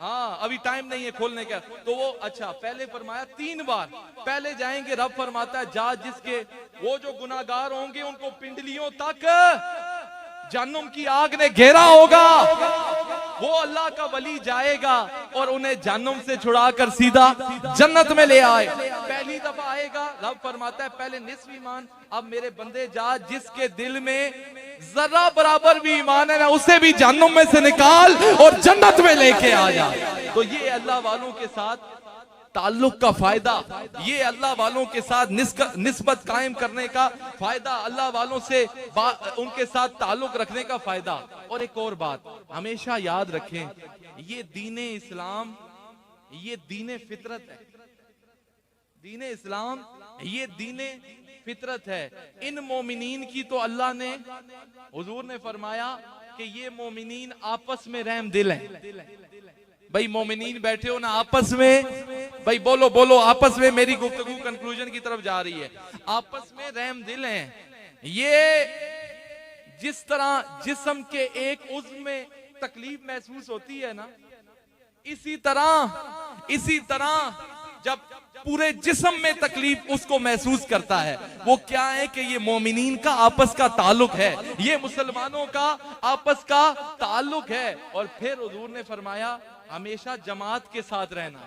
हाँ, अभी टाइम नहीं है खोलने का। तो वो अच्छा, पहले फरमाया 3 बार पहले जाएंगे। रब फरमाता है जा, जिसके वो जो गुनाहगार होंगे उनको पिंडलियों तक जहन्नुम की आग ने घेरा होगा, वो अल्लाह का वली जाएगा और उन्हें जहन्नुम से छुड़ाकर सीधा जन्नत में ले आए। पहली दफा आएगा, रब फरमाता है पहले निस्फ ईमान, अब मेरे बंदे जा, जिसके दिल में जरा बराबर भी ईमान है ना, उसे भी जहन्नुम में से निकाल और जन्नत में लेके आ जा। तो ये अल्लाह वालों के साथ ताल्लुक का फायदा, ये अल्लाह वालों के साथ निस्बत कायम करने का फायदा, अल्लाह वालों से उनके साथ ताल्लुक रखने का फायदा। और एक और बात हमेशा याद रखें, ये दीने इस्लाम ये दीने फितरत है। दीने इस्लाम ये दीने फितरत है। इन मोमिनीन की तो अल्लाह ने, हुजूर ने फरमाया कि ये मोमिनीन आपस में रहम दिल है। भाई मोमिनीन बैठे हो ना आपस में, भाई बोलो बोलो आपस में। मेरी गुफ्तगू कंक्लूजन की तरफ जा रही है। आपस में रहम दिल हैं। ये जिस तरह जिस्म के एक उज़्व में तकलीफ महसूस होती है ना, इसी तरह जब पूरे जिस्म में तकलीफ उसको महसूस करता है। वो क्या है कि ये मोमिनीन का आपस का ताल्लुक है, ये मुसलमानों का आपस का ताल्लुक है। और फिर हुजूर ने फरमाया हमेशा जमात के साथ रहना।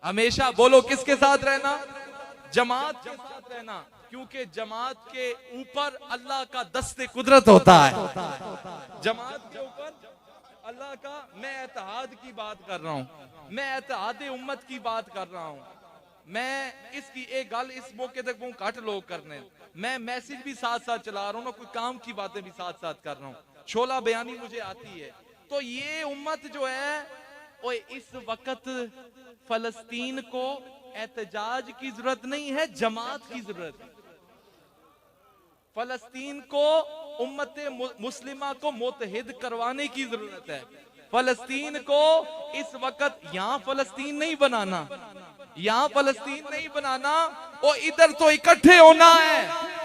हमेशा बोलो किसके साथ रहना? जमात के साथ रहना, क्योंकि जमात के ऊपर अल्लाह का दस्ते कुदरत होता है। जमात के ऊपर अल्लाह का, मैं इत्तेहाद की बात कर रहा हूँ, मैं इत्तेहाद उम्मत की बात कर रहा हूँ। मैं इसकी एक गल इस मौके तक वो घट लोग करने, मैं मैसेज भी साथ साथ चला रहा हूँ ना, कोई काम की बातें भी साथ साथ कर रहा हूँ, शोला बयानी मुझे आती है। तो ये उम्मत जो है वो इस वक्त फलस्तीन को एहतजाज की जरूरत नहीं है, जमात की जरूरत है। फलस्तीन को उम्मत मुस्लिमा को मुत्तहिद करवाने की जरूरत है। फलस्तीन को इस वक्त यहाँ फलस्तीन नहीं बनाना, यहाँ फलस्तीन नहीं बनाना, और इधर तो इकट्ठे होना है,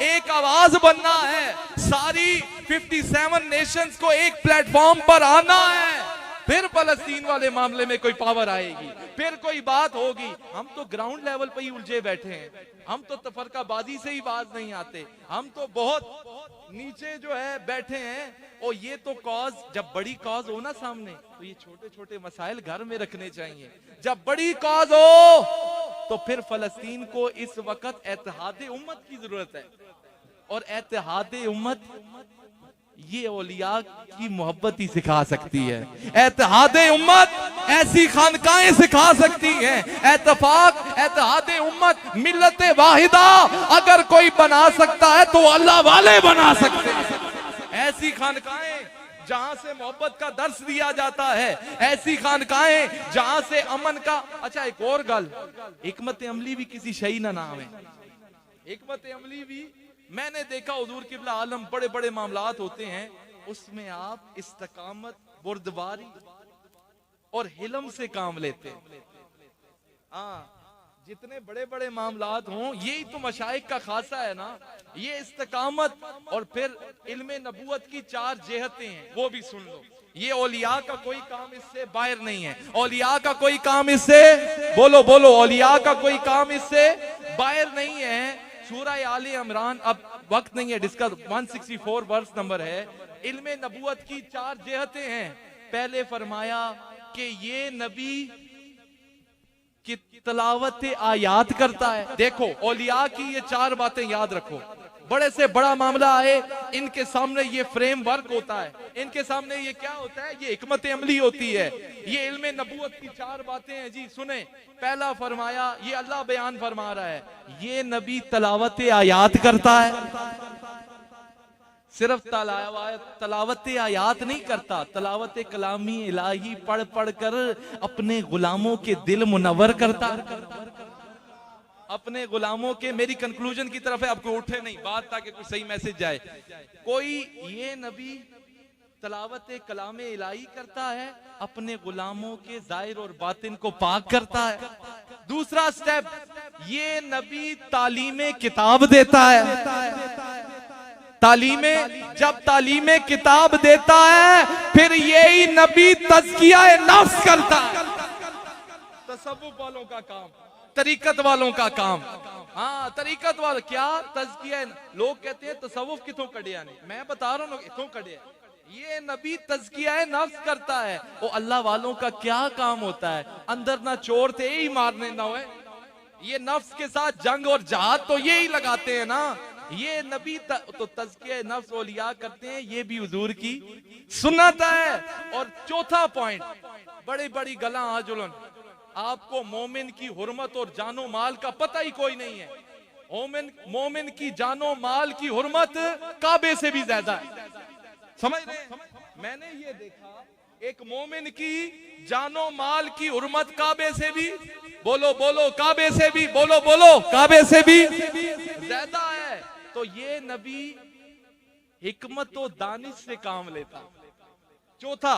एक आवाज बनना है, सारी 57 नेशंस को एक प्लेटफॉर्म पर आना है। फिर फलस्तीन वाले मामले में कोई पावर आएगी, फिर कोई बात होगी। हम तो ग्राउंड लेवल पे ही उलझे बैठे हैं, हम तो तफरकाबाजी से ही बात नहीं आते, हम तो बहुत नीचे जो है बैठे हैं। और ये तो कॉज, जब बड़ी कॉज हो ना सामने, तो ये छोटे छोटे मसाइल घर में रखने चाहिए। जब बड़ी कॉज हो तो फिर फलस्तीन को इस वक्त एत्तेहाद उम्मत की जरूरत है। और एत्तेहाद उम्मत ये औलिया की मोहब्बत ही सिखा सकती है। एत्तेहाद उम्मत ऐसी खानकाएं सिखा सकती हैं। एत्तेहाद उम्मत, मिल्लत वाहिदा अगर कोई बना सकता है तो अल्लाह वाले बना सकते हैं। ऐसी खानकाएं जहां से मोहब्बत का दर्स दिया जाता है, ऐसी खानकाएं जहां से अमन का। अच्छा एक और गल, हिकमत अमली भी किसी शई ना नाम है। हिकमत अमली भी मैंने देखा, हुजूर किबला आलम बड़े बड़े मामलात होते हैं, उसमें आप इस्तकामत, बुर्दबारी और हिलम से काम लेते हैं। हाँ, जितने बड़े बड़े मामलात हों, यही तो मशाइख का खासा है ना, ये इस्तकामत। और फिर इल्मे नबूवत की 4 जेहतें हैं, वो भी सुन लो। ये औलिया का कोई काम इससे बाहर नहीं है। औलिया का कोई काम इससे, बोलो बोलो, औलिया का कोई काम इससे बाहर नहीं है। सूरह आले इमरान, अब वक्त नहीं है डिस्कस, 164 वर्स नंबर है। इल्मे नबूवत की 4 जेहतें हैं। पहले फरमाया कि ये नबी की तलावत आयात करता है। देखो औलिया की ये 4 बातें याद रखो। बड़े से बड़ा मामला आए, इनके सामने ये फ्रेमवर्क होता है, इनके सामने ये क्या होता है, ये हिकमत अमली होती है। ये इल्मे नबूवत की 4 बातें हैं जी, सुने। पहला फरमाया, ये अल्लाह बयान फरमा रहा है, ये नबी तलावत आयात करता है। सिर्फ तलावत आयात नहीं करता, तलावत कलामी इलाही पढ़ पढ़ कर अपने गुलामों के दिल मुनव्वर करता। अपने गुलामों के, मेरी कंक्लूजन की तरफ है, आपको उठे नहीं बात, ताकि कोई सही मैसेज जाए। कोई ये नबी तलावत कलाम इलाही करता है, अपने गुलामों के जाहिर और बातिन को पाक करता है। दूसरा स्टेप, ये नबी तालीमे किताब देता है। तालीमे, जब तालीमे किताब देता है, फिर यही नबी तज़किया नफ्स करता है। तसव्वुफ वालों का काम, तरीकत वालों का काम। हाँ, तरीकत वाले क्या तज़किया। लोग कहते हैं तसव्वुफ कितों कड़िया नहीं, मैं बता रहा हूँ इतों कड़िया। ये नबी तज़किया नफ्स करता है। वो अल्लाह वालों का क्या काम होता है, अंदर ना चोर थे ही मारने ना हुए, ये नफ्स के साथ जंग और जहाद तो यही लगाते हैं ना। ये नबी तो तज़किया नफ्स औलिया करते हैं, ये भी हुजूर की सुन्नत है। और चौथा पॉइंट, बड़ी बड़ी गला आजुलन, आपको मोमिन की हुर्मत और जानो माल का पता ही कोई नहीं है। मोमिन की जानो माल की हुर्मत काबे से भी ज्यादा है, समझ रहे हैं? मैंने ये देखा, एक मोमिन की जानो माल की हुर्मत काबे से भी, बोलो बोलो काबे से भी, बोलो बोलो काबे से भी ज्यादा है। तो ये नबी हिकमत और दानिश से काम लेता। चौथा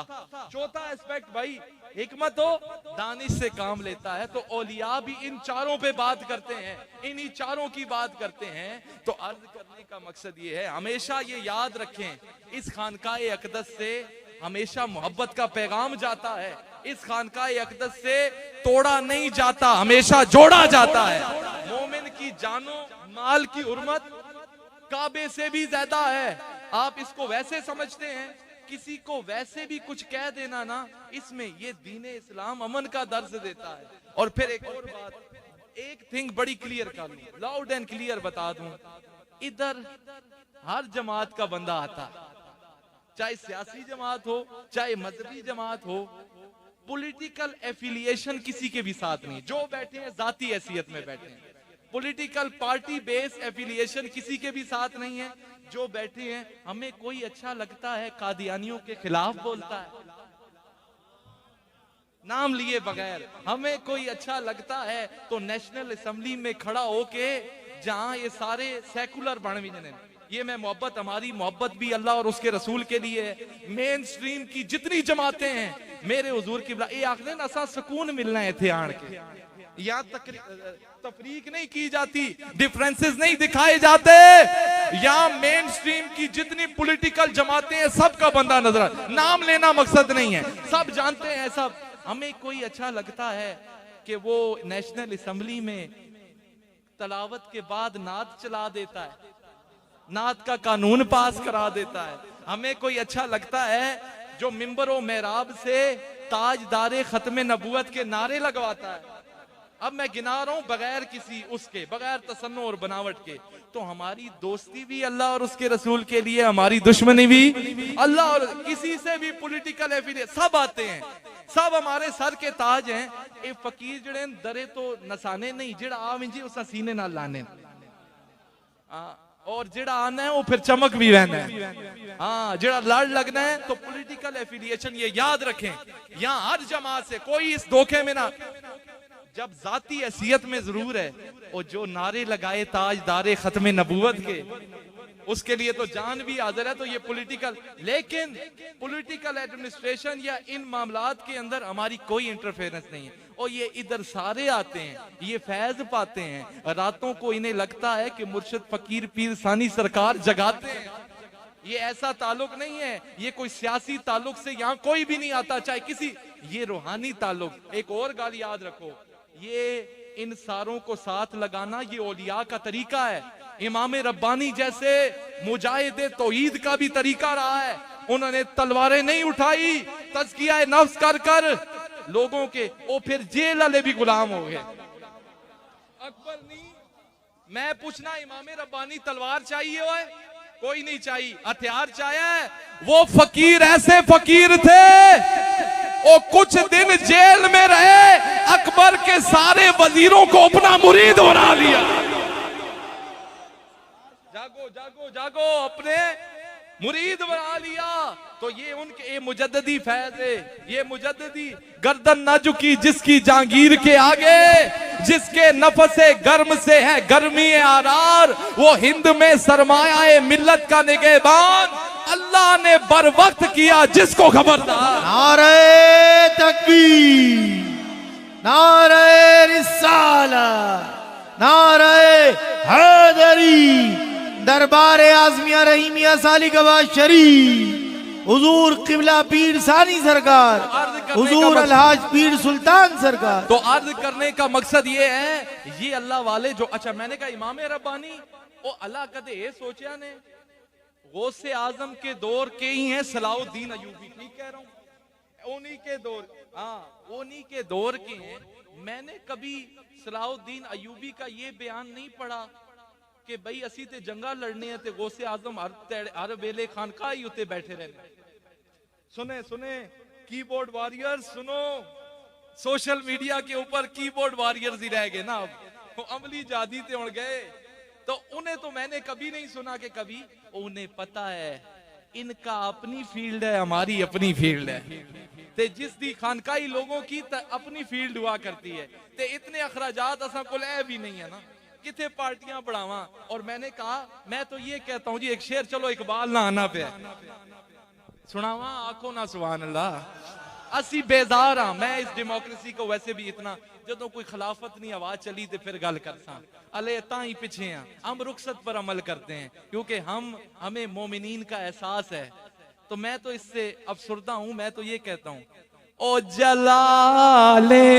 एस्पेक्ट भाई, हिकमत और दानिश से काम लेता है। तो औलिया भी इन चारों पे बात करते हैं, इन्हीं चारों की बात करते हैं। तो अर्ज करने का मकसद ये है, हमेशा ये याद रखें, इस खानकाए अक़दस से हमेशा मोहब्बत का पैगाम जाता है। इस खानकाए अक़दस से तोड़ा नहीं जाता, हमेशा जोड़ा जाता है। मोमिन की जानो माल की हुर्मत काबे से भी ज्यादा है। आप इसको वैसे समझते हैं, किसी को वैसे भी कुछ कह देना ना, इसमें ये दीने इस्लाम अमन का दर्ज देता है। और फिर एक और बात, एक थिंग बड़ी क्लियर कर लूं, लाउड एंड क्लियर बता दूं, इधर हर जमात का बंदा आता, चाहे सियासी जमात हो, चाहे मजहबी जमात हो, पॉलिटिकल एफिलिएशन किसी के भी साथ नहीं। जो बैठे हैं जाती हैसियत में बैठे हैं, पॉलिटिकल पार्टी बेस एफिलिएशन किसी के भी साथ नहीं है। जो बैठे हैं, हमें कोई अच्छा लगता है कादियानियों के खिलाफ बोलता है, नाम लिए बगैर। हमें कोई अच्छा लगता है तो नेशनल असेंबली में खड़ा होके, जहां ये सारे सेकुलर बन भी ने, ये मैं मोहब्बत, हमारी मोहब्बत भी अल्लाह और उसके रसूल के लिए है। मेन स्ट्रीम की जितनी जमातें हैं, मेरे हुजूर की ये आखिर ना असा सुकून मिलना है थे आन के, यहाँ तफरीक नहीं की जाती, डिफरेंसेस नहीं दिखाए जाते। यहाँ मेन स्ट्रीम की जितनी पॉलिटिकल जमातें हैं, सबका बंदा नजर, नाम लेना मकसद नहीं है, सब जानते हैं सब। हमें कोई अच्छा लगता है कि वो नेशनल असेंबली में तलावत के बाद नात चला देता है, नात का कानून पास करा देता है। हमें कोई अच्छा लगता है जो मिंबर व मेहराब से ताजदारे खत्म नबूवत के नारे लगवाता है। अब मैं गिना रहा हूं बगैर किसी उसके, बगैर तसन्नो और बनावट के। तो हमारी दोस्ती भी अल्लाह और उसके रसूल के लिए, हमारी दुश्मनी भी अल्लाह और किसी से भी पॉलिटिकल एफिलिएट सब आते हैं, सब हमारे सर के ताज हैं। ए फकीर जड़े दरे तो नसाने नहीं, जेड़ा आम इंजी उस सीने ना लाने, और जेड़ा आना है वो फिर चमक भी रहना है। हाँ, जेड़ा लड़ लगना है तो पॉलिटिकल एफिलिएशन, ये याद रखें, यहाँ हर जमात से कोई इस धोखे में ना, जब जाती हैसियत में जरूर है, और जो नारे लगाए ताजदारे खत्म नबूवत के, उसके लिए तो जान भी हाजिर है। तो ये पॉलिटिकल, लेकिन पॉलिटिकल एडमिनिस्ट्रेशन या इन मामलात के अंदर हमारी कोई इंटरफेरेंस नहीं है। और ये इधर सारे आते हैं, ये फैज पाते हैं, रातों को इन्हें लगता है कि मुर्शिद फकीर पीर सानी सरकार जगाते हैं। ये ऐसा ताल्लुक नहीं है, ये कोई सियासी ताल्लुक से यहाँ कोई भी नहीं आता, चाहे किसी, ये रूहानी ताल्लुक। एक और गाल याद रखो, ये इन सारों को साथ लगाना ये औलिया का तरीका है। इमाम रब्बानी जैसे मुजाहिद तौहीद का भी तरीका रहा है। उन्होंने तलवारें नहीं उठाई, तज़किया नफ्स कर कर लोगों के, वो फिर जेल वाले भी गुलाम हो गए। अकबर नहीं, मैं पूछना, इमाम रब्बानी तलवार चाहिए हो? कोई नहीं चाहिए, हथियार चाहिए। वो फकीर ऐसे फकीर थे, वो कुछ दिन जेल में रहे, अकबर के सारे वजीरों को अपना मुरीद बना लिया। जागो जागो जागो, अपने मुरीद बना लिया। तो ये उनके ये मुजद्ददी फैज है, ये मुजद्ददी गर्दन ना झुकी जिसकी जागीर के आगे, जिसके नफसे गर्म से है गर्मी आरार, वो हिंद में सरमाया मिल्लत का निगहबान, अल्लाह ने बर वक्त किया जिसको खबरदार। नारे तकबीर, नारे रिसालत, नारे हैदरी, दरबार आज़मिया रहीमिया सालिकाबाद शरीफ, हुजूर किबला पीर सानी सरकार, हुजूर अलहाज पीर सुल्तान सरकार। तो अर्ज करने का मकसद ये है, ये अल्लाह वाले जो, अच्छा मैंने कहा इमाम रब्बानी ओ अल्लाह कदे ये सोचा ने गौसे आजम के दौर के ही हैं सलाउद्दीन अयूबी, ठीक कह रहा हूं, उन्हीं के दौर, हाँ उन्हीं के दौर के हैं। मैंने कभी सलाउद्दीन अयूबी का ये बयान नहीं पढ़ा कि भाई असी ते जंगा लड़ने हैं ते गौसे आजम हर वेले खानका ही उत्ते बैठे रहने। सुने सुने कीबोर्ड वॉरियर्स, सुनो, सोशल मीडिया के ऊपर कीबोर्ड वॉरियर्स ही रह गए ना, वो अमली जादी ते उड़ गए। तो उन्हें तो मैंने कभी नहीं सुना कि कभी, उन्हें पता है इनका अपनी फील्ड है, हमारी अपनी फील्ड है, ते जिस दी खानकाई लोगों की अपनी फील्ड हुआ करती है, ते इतने अखराजात असा को भी नहीं है ना, कितने पार्टियां बढ़ावा। और मैंने कहा, मैं तो ये कहता हूं जी, एक शेर चलो इकबाल ना आना पे सुनावा, आंखों ना सुभान अल्लाह। असी बेजार हाँ, मैं इस डेमोक्रेसी को वैसे भी इतना, जो कोई खिलाफत नहीं आवाज चली तो फिर गल करसा अले ता ही पीछे हैं, हम रुखसत पर अमल करते हैं क्योंकि हमें मोमिनीन का एहसास है। तो मैं तो इससे अफसुर्दा हूं, मैं तो ये कहता हूं, ओ जलाले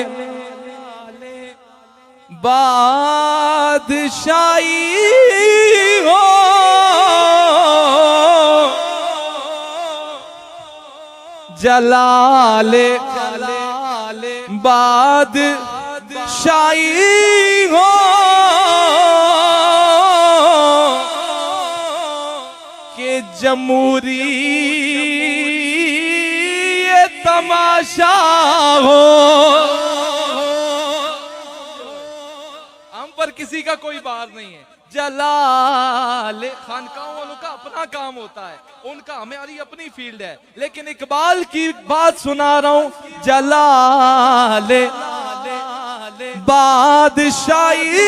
बादशाही हो, जलाले बादशाही हो, के जमूरी ये तमाशा हो। हम पर किसी का कोई बार नहीं है। जलाल खानकाओं वालों का अपना काम होता है, उनका हमारी अपनी फील्ड है। लेकिन इकबाल की बात सुना रहा हूं, जलाल बादशाही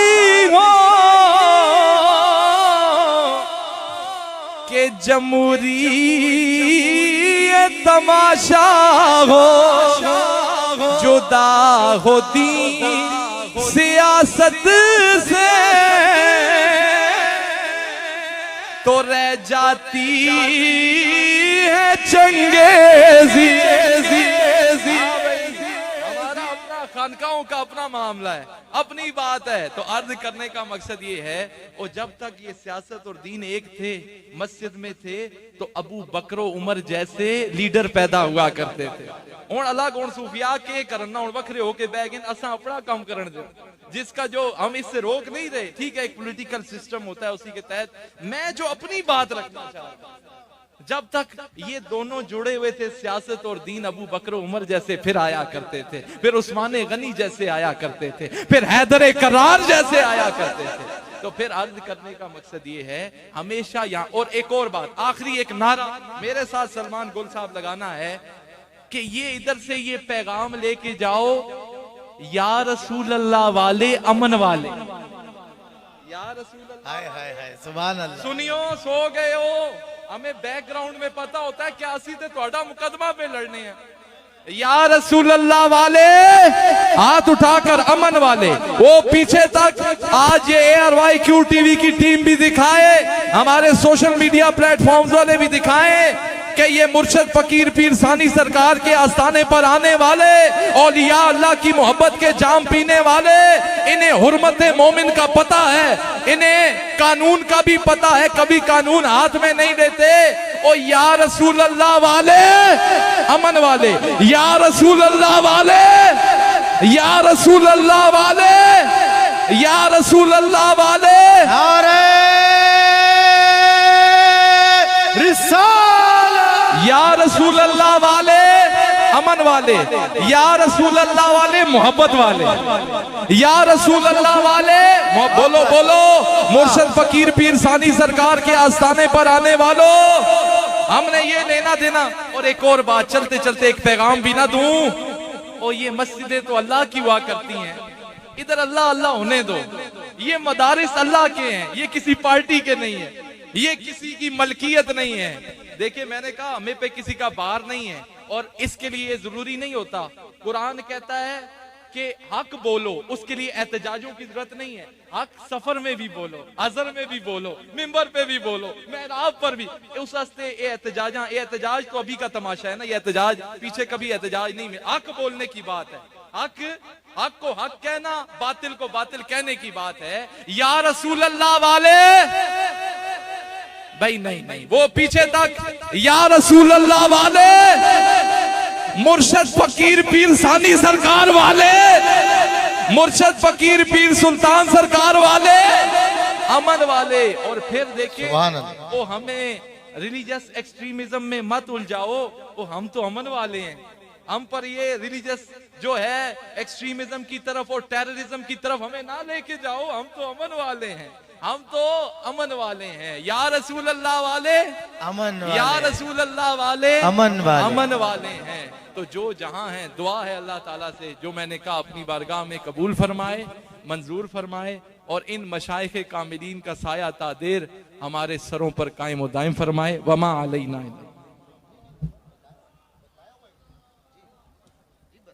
हो, के जमूरी तमाशा हो, जुदा होती सियासत से तो रह जाती है चंगेजी। हमारा अपना खानकाओं का अपना मामला है, अपनी बात है। तो अर्ज करने का मकसद ये है, और जब तक ये सियासत और दीन एक थे, मस्जिद में थे, तो अबू बकर उमर जैसे लीडर पैदा हुआ करते थे। हुण अलग हुण सूफिया के करना, हुण वखरे होके बह गए, असा अपना काम करन दे, जिसका जो हम इससे रोक नहीं रहे। ठीक है, एक पॉलिटिकल सिस्टम होता है, उसी के तहत मैं जो अपनी बात रखना चाहता हूं, जब तक ये दोनों जुड़े हुए थे, सियासत और दीन, अबू बकर उमर जैसे फिर आया करते थे, फिर उस्मान गनी जैसे आया करते थे, फिर हैदर करार जैसे आया करते थे। तो फिर अर्ज करने का मकसद ये है, हमेशा यहाँ। और एक और बात, आखिरी एक नारा मेरे साथ सलमान गुल साहब लगाना है कि ये इधर से ये पैगाम लेके जाओ, या रसूल अल्लाह वाले, अमन वाले, या रसूल अल्लाह। हाय हाय हाय, सुभान अल्लाह। सुनियो, सो गए हो, हमें बैकग्राउंड में पता होता है क्या असी ते ਤੁਹਾਡਾ मुकदमा पे लड़ने हैं। या रसूल अल्लाह वाले, हाथ उठाकर अमन वाले, वो पीछे तक। आज ये ARYQ TV की टीम भी दिखाए, हमारे सोशल मीडिया प्लेटफॉर्म्स वाले भी दिखाए कि ये मुर्शद फकीर पीर सानी सरकार के आस्थाने पर आने वाले, औलिया अल्लाह की मोहब्बत के जाम पीने वाले, इन्हें हुर्मत मोमिन का पता है, इन्हें कानून का भी पता है, कभी कानून हाथ में नहीं लेते। ओ या रसूल अल्लाह वाले, अमन वाले, या रसूल अल्लाह वाले, या रसूल अल्लाह वाले, या रसूल अल्लाह वाले, नारे रिसालत, या रसूल अल्लाह वाले, अमन वाले, या रसूल अल्लाह वाले, मोहब्बत वाले, या रसूल अल्लाह वाले, बोलो बोलो, मुर्शद फकीर पीर सानी सरकार के आस्थाने पर आने वालों, हमने ये लेना देना। और एक और बात, चलते चलते एक पैगाम भी ना दूं, और ये मस्जिदें तो अल्लाह की हुआ करती हैं, इधर अल्लाह अल्लाह होने दो। ये मदारिस अल्लाह के हैं, ये किसी पार्टी के नहीं है, ये किसी की मलकियत नहीं है। देखिए मैंने कहा हमें पे किसी का बार नहीं है, और इसके लिए ये जरूरी नहीं होता। कुरान कहता है कि हक बोलो, उसके लिए एहतजाजों की जरूरत नहीं है। हक सफर में भी बोलो, अजर में भी बोलो, मिंबर पे भी बोलो, मेहराब पर भी। उस हस्ते एहतजाज तो अभी का तमाशा है ना, ये एहतजाज पीछे कभी एहतजाज नहीं। हक बोलने की बात है, हक को हक कहना, बातिल को बातिल कहने की बात है। या रसूल अल्लाह वाले भाई नहीं, वो पीछे तक या रसूल अल्लाह वाले, मुर्शद फकीर पीर सानी सरकार वाले, मुर्शद फकीर पीर सुल्तान सरकार वाले, अमन वाले। और फिर देखिए सुभान अल्लाह। वो हमें रिलीजियस एक्सट्रीमिज्म में मत उलझाओ, वो हम तो अमन वाले हैं। हम पर ये रिलीजियस जो है एक्सट्रीमिज्म की तरफ और टेररिज्म की तरफ हमें ना लेके जाओ, हम तो अमन वाले हैं, हम तो अमन वाले हैं। या रसूल अल्लाह वाले, अमन या वाले, रसूल अल्लाह वाले, अमन वाले, अमन वाले हैं। तो जो जहां है, दुआ है अल्लाह ताला से जो मैंने कहा अपनी बारगाह में कबूल फरमाए, मंजूर फरमाए, और इन मशाइख कामिलीन का साया तादेर हमारे सरों पर कायम व दायम फरमाए। वमा अलैना।